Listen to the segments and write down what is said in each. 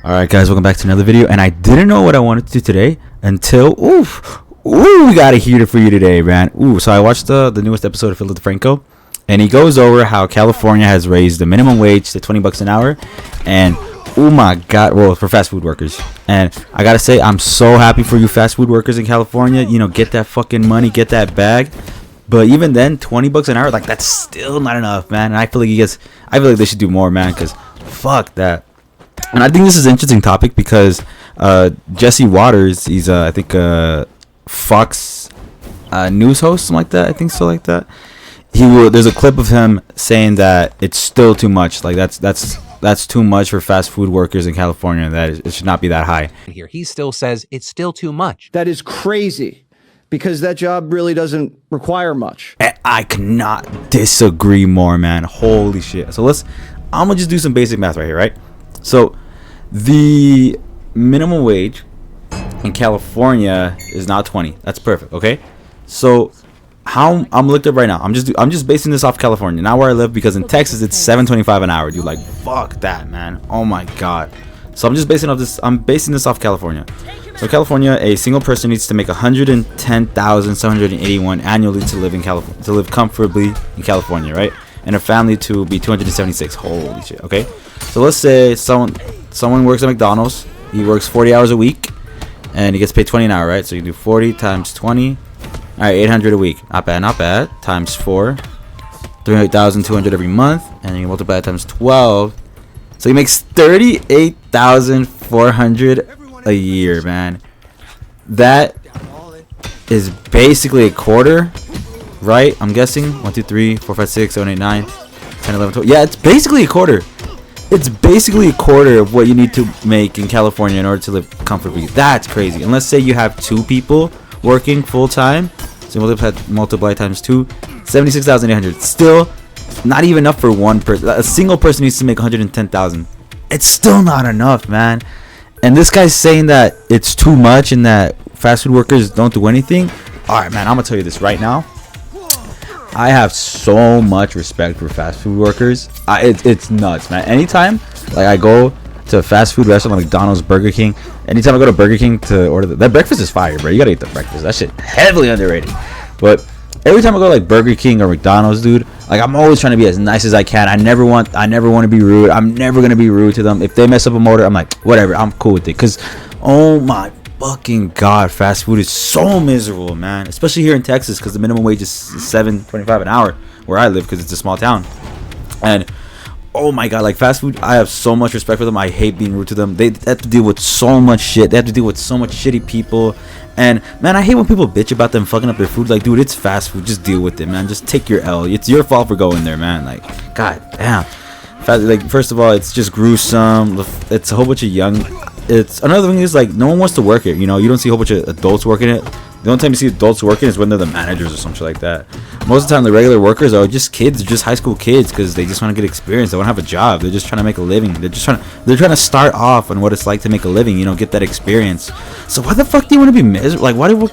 Alright guys, welcome back to another video, and I didn't know what I wanted to do today until we got a heater for you today, man. So I watched the newest episode of Philip DeFranco, and he goes over how California has raised the minimum wage to $20 an hour, and oh my god, well, for fast food workers. And I gotta say, I'm so happy for you fast food workers in California. You know, get that fucking money, get that bag. But even then, $20 an hour, like, that's still not enough, man. And I feel like they should do more, man, because fuck that. And I think this is an interesting topic because Jesse Waters, he's I think Fox news host, something like that. I think so, like that. There's a clip of him saying that it's still too much. Like that's too much for fast food workers in California. That it should not be that high. Here, he still says it's still too much. That is crazy, because that job really doesn't require much. I cannot disagree more, man. Holy shit. So I'm gonna just do some basic math right here, right? So the minimum wage in California is now 20. That's perfect. Okay. So how I'm looked up right now. I'm just basing this off California, not where I live, because in Texas it's $7.25 an hour, dude. Like, fuck that, man. Oh my god. So I'm basing this off California. So California, a single person needs to make $110,781 annually to live comfortably in California, right? And a family to be 276. Holy shit. Okay. So let's say someone works at McDonald's. He works 40 hours a week, and he gets paid 20 an hour, right? So you do 40 times 20. All right, 800 a week. Not bad, not bad. Times 4, 38,200 every month, and you multiply it times 12. So he makes 38,400 a year, man. That is basically a quarter, right? I'm guessing 1, 2, 3, 4, 5, 6, 7, 8, 9, 10, 11, 12. Yeah, it's basically a quarter. It's basically a quarter of what you need to make in California in order to live comfortably. That's crazy. And let's say you have 2 people working full time, so multiply times 2, 76,800. Still not even enough for one person. A single person needs to make 110,000. It's still not enough, man. And this guy's saying that it's too much and that fast food workers don't do anything. All right, man, I'm gonna tell you this right now. I have so much respect for fast food workers. It's nuts, man. Anytime like I go to a fast food restaurant like McDonald's, Burger King, anytime I go to Burger King to order that breakfast is fire, bro. You gotta eat the breakfast. That shit heavily underrated. But every time I go like Burger King or McDonald's, dude, like I'm always trying to be as nice as I can. I never want to be rude. I'm never gonna be rude to them. If they mess up a motor, I'm like, whatever, I'm cool with it. Cause oh my fucking god, fast food is so miserable, man. Especially here in Texas, because the minimum wage is $7.25 an hour where I live, because it's a small town. And oh my god, like fast food, I have so much respect for them. I hate being rude to them. They have to deal with so much shit. They have to deal with so much shitty people. And man, I hate when people bitch about them fucking up their food. Like, dude, it's fast food. Just deal with it, man. Just take your L. It's your fault for going there, man. Like, god damn. Like, first of all, it's just gruesome. It's a whole bunch of young. It's another thing is, like, no one wants to work it. You know, you don't see a whole bunch of adults working it. The only time you see adults working is when they're the managers or some shit like that. Most of the time, the regular workers are just kids, just high school kids, because they just want to get experience. They want to have a job. They're just trying to make a living. They're trying to start off on what it's like to make a living. You know, get that experience. So why the fuck do you want to be miserable? Like, why do you want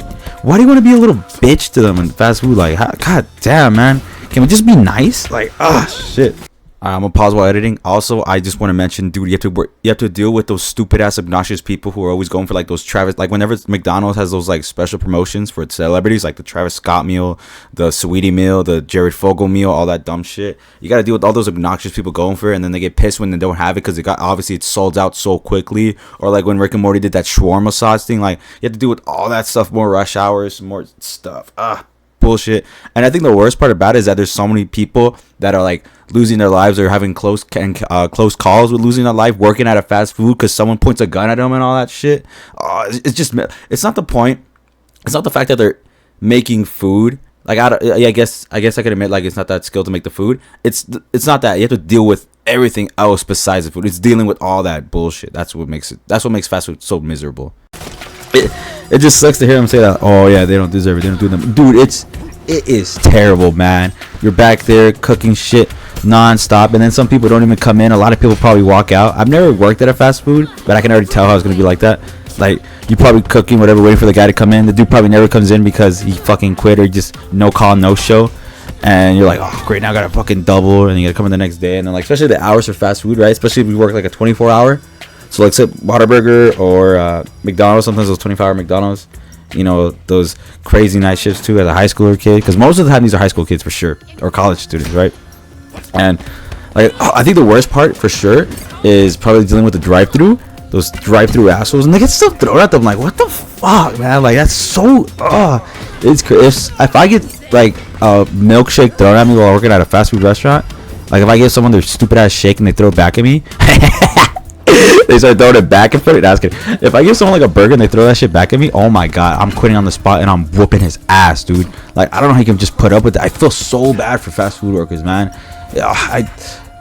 to be a little bitch to them in fast food? Like, god damn, man. Can we just be nice? Like, shit. I'm gonna pause while editing. Also, I just want to mention, dude, you have to deal with those stupid ass obnoxious people who are always going for like those Travis, like whenever McDonald's has those like special promotions for celebrities, like the Travis Scott meal, the Sweetie meal, the Jared Fogle meal, all that dumb shit. You gotta deal with all those obnoxious people going for it, and then they get pissed when they don't have it because it's sold out so quickly. Or like when Rick and Morty did that shawarma sauce thing, like you have to deal with all that stuff, more rush hours, more stuff. Bullshit. And I think the worst part about it is that there's so many people that are like losing their lives or having close calls with losing their life working at a fast food because someone points a gun at them and all that shit. It's not the point. It's not the fact that they're making food. Like, I guess I could admit, like, it's not that skill to make the food. It's not that. You have to deal with everything else besides the food. It's dealing with all that bullshit. That's what makes fast food so miserable. It just sucks to hear them say that. Oh yeah, they don't deserve it. They don't do them. Dude, it is terrible, man. You're back there cooking shit non-stop, and then some people don't even come in. A lot of people probably walk out. I've never worked at a fast food, but I can already tell how it's gonna be like that. Like, you probably cooking whatever, waiting for the guy to come in. The dude probably never comes in because he fucking quit or just no call, no show. And you're like, oh great, now I gotta fucking double, and you gotta come in the next day. And then, like, especially the hours for fast food, right? Especially if we work like a 24-hour. So like say Whataburger or McDonald's, sometimes those 24-hour McDonald's, you know, those crazy night shifts too as a high schooler kid, because most of the time these are high school kids for sure, or college students, right? And like I think the worst part for sure is probably dealing with the drive-through, those drive-through assholes, and they get stuff thrown at them. Like, what the fuck, man? Like, that's so if I get like a milkshake thrown at me while working at a fast food restaurant, like if I give someone their stupid ass shake and they throw it back at me, they start throwing it back and forth. Asking if I give someone like a burger and they throw that shit back at me, oh my god, I'm quitting on the spot and I'm whooping his ass, dude. Like, I don't know how you can just put up with that. I feel so bad for fast food workers, man.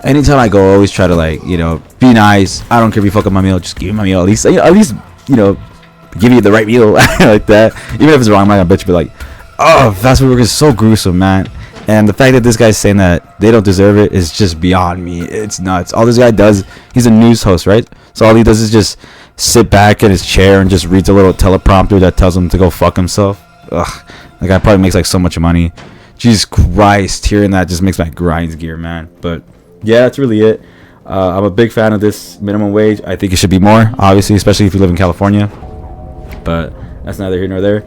Anytime I go, I always try to, like, you know, be nice. I don't care if you fuck up my meal, just give me my meal. At least you know, give you the right meal like that. Even if it's wrong, I'm not gonna bitch, but like, oh, fast food workers is so gruesome, man. And the fact that this guy's saying that they don't deserve it is just beyond me. It's nuts. All this guy does, he's a news host, right? So all he does is just sit back in his chair and just reads a little teleprompter that tells him to go fuck himself. Ugh, that guy probably makes like so much money. Jesus Christ, hearing that just makes my grinds gear, man. But yeah, that's really it. I'm a big fan of this minimum wage. I think it should be more, obviously, especially if you live in California. But that's neither here nor there.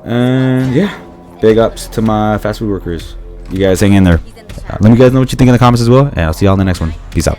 And yeah, big ups to my fast food workers. You guys hang in there. Let me guys know what you think in the comments as well. And I'll see y'all in the next one. Peace out.